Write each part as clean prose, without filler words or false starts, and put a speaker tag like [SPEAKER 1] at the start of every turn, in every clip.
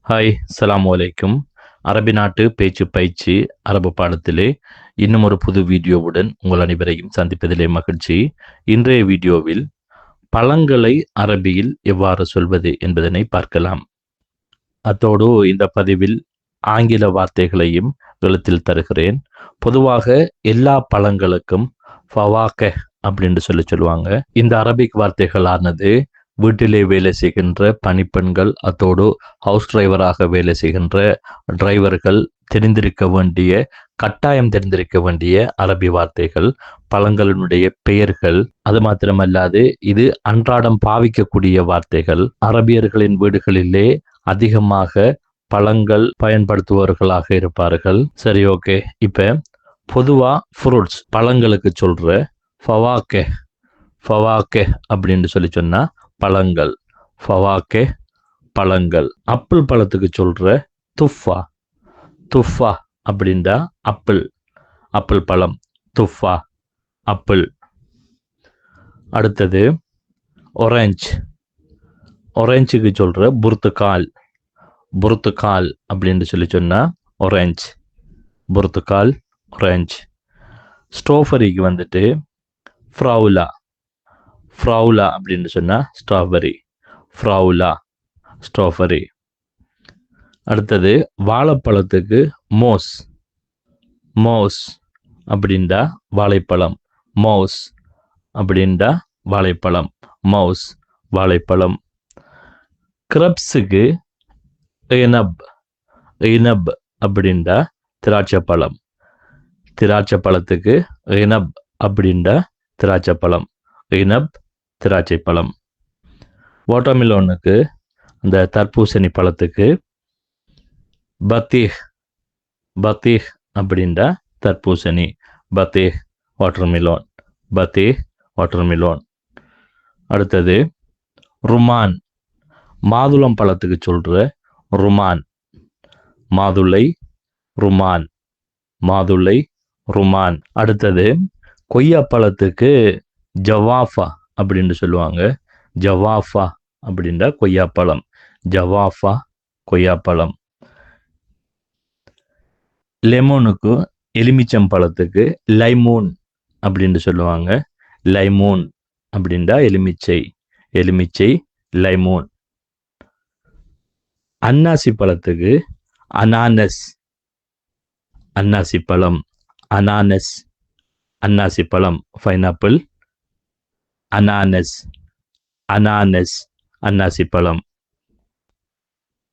[SPEAKER 1] Hi, அஸ்ஸலாமு அலைக்கும். அரபி நாட்டு பேச்சு பயிற்சி அரபு பாடத்திலே இன்னும் ஒரு புது வீடியோவுடன் உங்கள் அனைவரையும் சந்திப்பதிலே மகிழ்ச்சி. இன்றைய வீடியோவில் பழங்களை அரபியில் எவ்வாறு சொல்வது என்பதனை பார்க்கலாம். அத்தோடு இந்த பதிவில் ஆங்கில வார்த்தைகளையும் எழுத்தில் தருகிறேன். பொதுவாக எல்லா பழங்களுக்கும் ஃபவாக்க அப்படின்னு சொல்லுவாங்க. இந்த அரபிக் வார்த்தைகளானது வீட்டிலே வேலை செய்கின்ற பணிப்பெண்கள், அத்தோடு ஹவுஸ் டிரைவராக வேலை செய்கின்ற டிரைவர்கள் கட்டாயம் தெரிந்திருக்க வேண்டிய அரபி வார்த்தைகள், பழங்களினுடைய பெயர்கள். அது மாத்திரமல்லாது இது அன்றாடம் பாவிக்கக்கூடிய வார்த்தைகள். அரபியர்களின் வீடுகளிலே அதிகமாக பழங்கள் பயன்படுத்துபவர்களாக இருப்பார்கள். சரி, ஓகே. இப்ப பொதுவா ஃப்ரூட்ஸ் பழங்களுக்கு சொல்ற ஃபவாக்கே அப்படின்னு சொன்னா பழங்கள், ஃபவாக்கே பழங்கள். அப்பிள் பழத்துக்கு சொல்ற துஃபா அப்படின்டா அப்பிள் பழம், துஃபா அப்பிள். அடுத்தது ஒரேஞ்சுக்கு சொல்ற புர்த்துக்கால் அப்படின்னு சொன்னா ஒரேஞ்ச். ஸ்ட்ராபெரிக்கு வந்துட்டு ஃப்ரௌலா அப்படின்னு சொன்னா ஸ்ட்ராபெரி. அடுத்தது வாழைப்பழத்துக்கு மோஸ் அப்படின்டா வாழைப்பழம், வாழைப்பழம். கிரப்ஸுக்கு இனப் அப்படின்டா திராட்சைப்பழத்துக்கு இனப் அப்படின்டா திராட்சைப்பழம். வாட்டர்மெலோனுக்கு அந்த தர்பூசணி பழத்துக்கு பத்தீஹ் அப்படின்டா தர்பூசணி, வாட்டர்மெலோன். அடுத்தது ருமான், மாதுளம் பழத்துக்கு சொல்ற ருமான். அடுத்தது கொய்யா பழத்துக்கு ஜவாஃபா அப்படின்னு சொல்லுவாங்க. ஜவாஃபா அப்படின்டா கொய்யாப்பழம். லெமோனுக்கு எலுமிச்சம் பழத்துக்கு லைமூன் அப்படின்னு சொல்லுவாங்க. லைமூன் அப்படின்டா எலுமிச்சை, லைமூன். அன்னாசி பழத்துக்கு அன்னாசி பழம், பைனாப்பிள், அன்னாசி பழம்.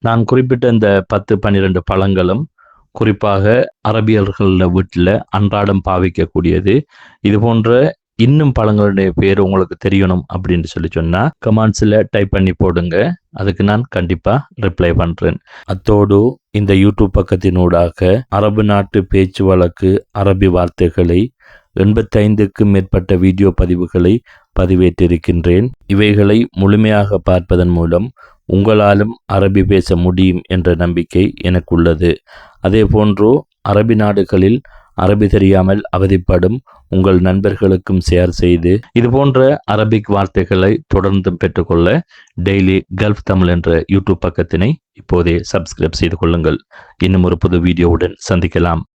[SPEAKER 1] நான் குறிப்பிட்ட இந்த 10-12 பழங்களும் குறிப்பாக அரபியர்கள் வீட்டில் அன்றாடம் பாவிக்கக்கூடியது. இது போன்ற இன்னும் பழங்களுடைய பேர் உங்களுக்கு தெரியணும் அப்படின்னு சொன்னா கமெண்ட்ஸில் டைப் பண்ணி போடுங்க. அதுக்கு நான் கண்டிப்பா ரிப்ளை பண்றேன். அத்தோடு இந்த யூடியூப் பக்கத்தினூடாக அரபு நாட்டு பேச்சு வழக்கு அரபி வார்த்தைகளை 85க்கும் மேற்பட்ட வீடியோ பதிவுகளை பதிவேற்றிருக்கின்றேன். இவைகளை முழுமையாக பார்ப்பதன் மூலம் உங்களாலும் அரபி பேச முடியும் என்ற நம்பிக்கை எனக்கு உள்ளது. அதே போன்று அரபி நாடுகளில் அரபி தெரியாமல் அவதிப்படும் உங்கள் நண்பர்களுக்கும் ஷேர் செய்து இது போன்ற அரபிக் வார்த்தைகளை தொடர்ந்து பெற்றுக்கொள்ள டெய்லி கல்ஃப் தமிழ் என்ற யூடியூப் பக்கத்தினை இப்போதே சப்ஸ்கிரைப் செய்து கொள்ளுங்கள். இன்னும் ஒரு புது வீடியோவுடன் சந்திக்கலாம்.